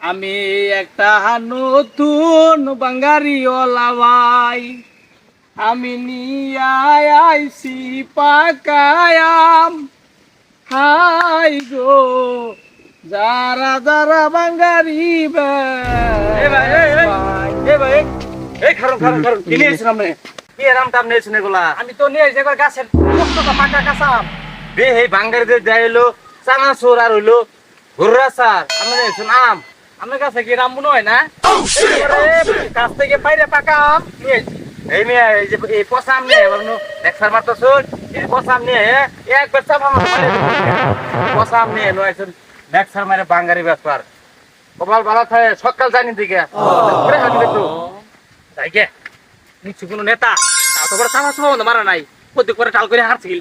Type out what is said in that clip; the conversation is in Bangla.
আমি একটা নতুন বাঙ্গারিওয়ালা ভাই, আমি নিয়ে আইছি পাকায়াম। হাই গো যারা যারা বাঙ্গারি ভাই, কি নিয়েছেন আপনি? কি এরাম টাম নিয়েছেন এগুলা? আমি তো নিয়ে আইছি একবার গাছের কষ্টটা পাকা কাঁচাম। বে এই বাঙ্গারিদের দেয় হইলো চানাচুর আর হইলো ঘুররা সার। আমরা নিয়েছেন আম। আপনার কাছে কি রাম মনে হয় না? গাছ থেকে বাইরে পাকা আম নিয়ে আইছি। এই মেয়ে এই যে এই পচা আম নিয়ে এবার একসার মারতেছুন। এই পচা আম নিয়ে একবার চাপা মারতে পচা আম নিয়ে নয়েছেন একসার মারে বাঙ্গারি ব্যাপার। কপাল ভালো থাকে সকাল জানি দিকে ঘুরে হাঁটি একটু তাই কে নিশ্চয় কোনো নেতা তা তো বড় চাপা চাপা মারা নাই প্রত্যেক করে টাল করে হারছিল